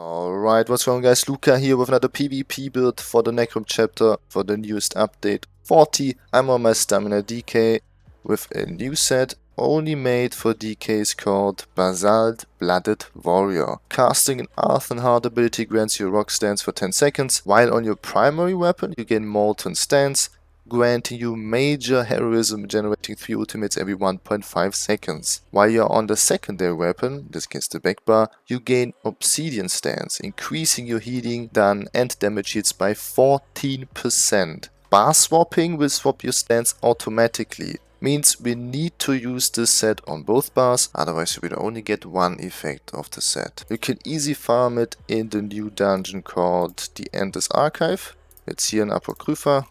Alright, what's going on guys, Luca here with another PvP build for the Necrom chapter for the newest update 40. I'm on my stamina DK with a new set only made for DKs called Basalt Blooded Warrior. Casting an Earth and Heart ability grants you a rock stance for 10 seconds, while on your primary weapon you gain Molten Stance, granting you major heroism, generating 3 ultimates every 1.5 seconds. While you're on the secondary weapon, in this case the backbar, you gain Obsidian Stance, increasing your healing done and damage hits by 14%. Bar swapping will swap your stance automatically. Means we need to use this set on both bars, otherwise you will only get one effect of the set. You can easy farm it in the new dungeon called the Endless Archive. It's here in Apocrypha.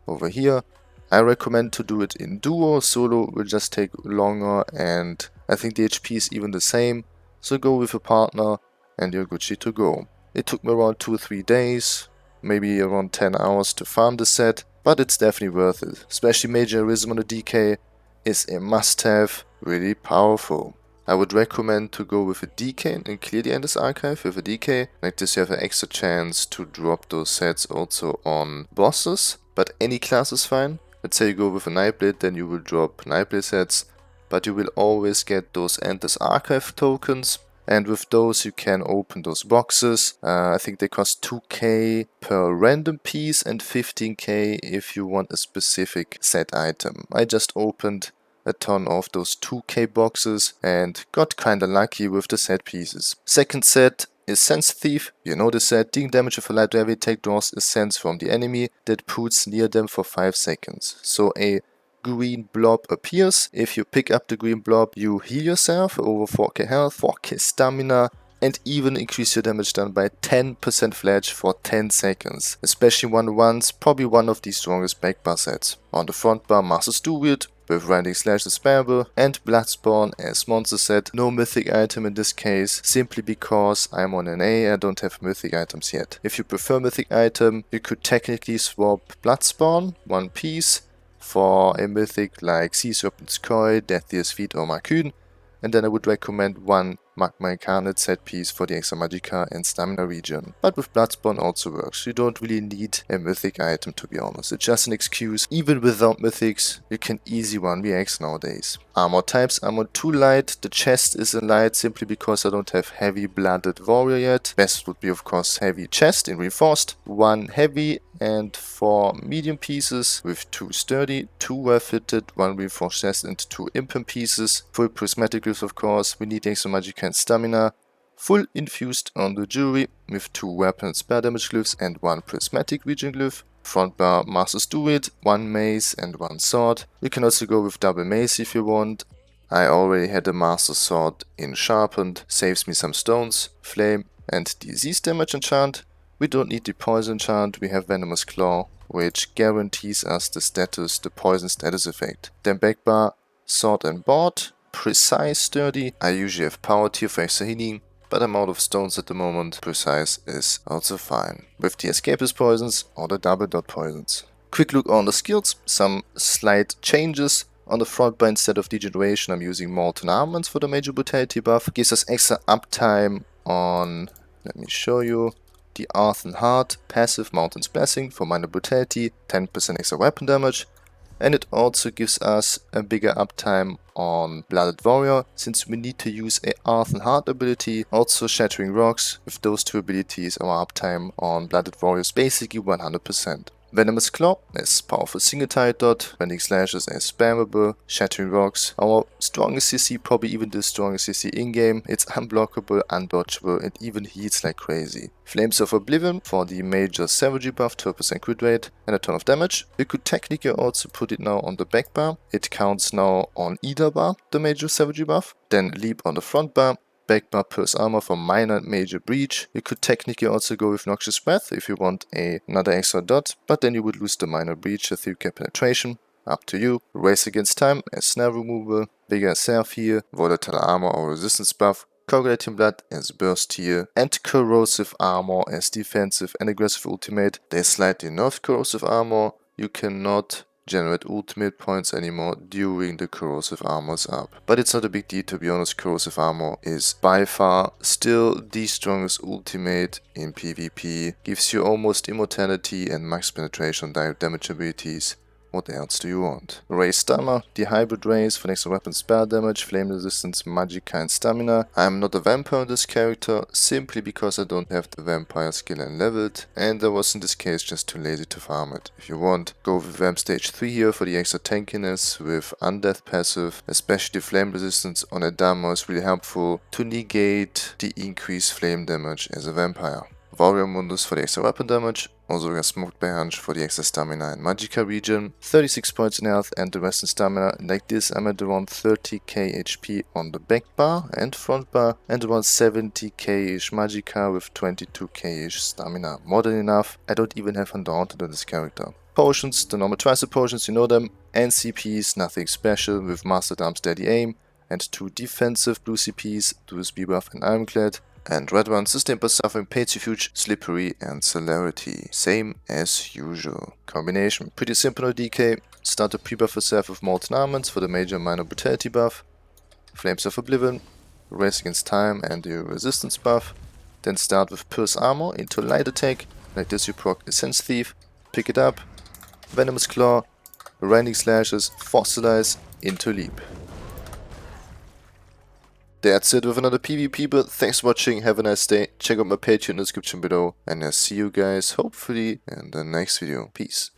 Over here, I recommend to do it in duo. Solo will just take longer and I think the HP is even the same. So go with a partner and you're good shit to go. It took me around 2 or 3 days, maybe around 10 hours to farm the set, but it's definitely worth it. Especially Major Heroism on the DK is a must-have, really powerful. I would recommend to go with a DK and clear the Endless Archive with a DK. Like this you have an extra chance to drop those sets also on bosses. But any class is fine. Let's say you go with a Nightblade, then you will drop Nightblade sets, but you will always get those Endless Archive tokens, and with those you can open those boxes. I think they cost 2k per random piece and 15k if you want a specific set item. I just opened a ton of those 2k boxes and got kinda lucky with the set pieces. Second set is Sense Thief. You know the set, dealing damage with a light heavy attack draws a sense from the enemy that puts near them for 5 seconds. So a green blob appears. If you pick up the green blob, you heal yourself over 4k health, 4k stamina, and even increase your damage done by 10% flash for 10 seconds. Especially 1-1s, probably one of the strongest backbar sets. On the front bar, Master's Dual with Riding Slash is spammable, and Bloodspawn as monster set. No mythic item in this case, simply because I'm on an A, I don't have mythic items yet. If you prefer mythic item, you could technically swap Bloodspawn, one piece, for a mythic like Sea Serpent's Coil, Deathiest Feet or Markyn, and then I would recommend one Magma Incarnate set piece for the extra Magicka and Stamina region. But with Bloodspawn also works, you don't really need a mythic item to be honest, it's just an excuse. Even without mythics, you can easy 1vx nowadays. Armor types, I'm on 2 light, the chest is a light simply because I don't have heavy blooded warrior yet. Best would be of course heavy chest in reinforced, 1 heavy and 4 medium pieces with 2 sturdy, 2 well fitted, 1 reinforced chest and 2 impen pieces. Full prismatic glyphs of course, we need extra Magicka and stamina. Full infused on the jewelry with 2 weapon and spare damage glyphs and 1 prismatic region glyph. Front bar Master's Dual, 1 mace and 1 sword. You can also go with double mace if you want. I already had a Master Sword in sharpened, saves me some stones, flame and disease damage enchant. We don't need the poison enchant, we have Venomous Claw, which guarantees us the poison status effect. Then backbar, sword and board, precise sturdy. I usually have power tier for extra healing, but I'm out of stones at the moment. Precise is also fine. With the escapist poisons or the double dot poisons. Quick look on the skills, some slight changes. On the front bar instead of degeneration I'm using Molten Armaments for the major brutality buff. Gives us extra uptime on, let me show you, the Earth and Heart passive Mountain's Blessing for minor brutality, 10% extra weapon damage. And it also gives us a bigger uptime on Blooded Warrior, since we need to use a Earth and Heart ability. Also Shattering Rocks, with those 2 abilities our uptime on Blooded Warrior is basically 100%. Venomous Claw is powerful single target dot, Rending Slashes is spammable, Shattering Rocks, our strongest CC, probably even the strongest CC in-game. It's unblockable, undodgeable, and even heals like crazy. Flames of Oblivion for the major savagery buff, 12% crit rate and a ton of damage. You could technically also put it now on the back bar. It counts now on either bar, the major savagery buff. Then Leap on the front bar. Backbar Pulse Armor for minor and major breach. You could technically also go with Noxious Breath if you want another extra dot, but then you would lose the minor breach, the 3k penetration. Up to you. Race Against Time as snare removal. Bigger self heal, Volatile Armor or resistance buff. Coagulating Blood as burst heal, and Corrosive Armor as defensive and aggressive ultimate. They slightly nerfed Corrosive Armor. You cannot generate ultimate points anymore during the corrosive armor's up. But it's not a big deal, to be honest. Corrosive armor is by far still the strongest ultimate in PvP, gives you almost immortality and max penetration on direct damage abilities. What else do you want? Raise Stammer, the hybrid raise for extra weapon spell damage, flame resistance, Magdk and stamina. I am not a vampire on this character, simply because I don't have the vampire skill unleveled, and I was in this case just too lazy to farm it. If you want, go with Vamp stage 3 here for the extra tankiness with undeath passive, especially flame resistance on a Dama is really helpful to negate the increased flame damage as a vampire. Warrior Mundus for the extra weapon damage, also got smoked by Hunch for the extra stamina and Magicka region, 36 points in health and the rest in stamina. Like this, I'm at around 30k HP on the back bar and front bar, and around 70k-ish Magicka with 22k-ish stamina. More than enough. I don't even have Undaunted on this character. Potions, the normal tricep potions, you know them, and CPs, nothing special, with Mastered Arm Steady Aim, and 2 defensive blue CPs, USB buff and Ironclad. And red ones, the Stamplar suffering Patrifuge, Slippery and Celerity. Same as usual. Combination, pretty simple on DK. Start to pre-buff yourself with Molten Almonds for the major and minor brutality buff. Flames of Oblivion, Race Against Time and the resistance buff. Then start with Pierce Armor into light attack. Like this you proc Essence Thief, pick it up. Venomous Claw, Rending Slashes, Fossilize into Leap. That's it with another PvP build. Thanks for watching, have a nice day. Check out my Patreon in the description below, and I'll see you guys hopefully in the next video. Peace.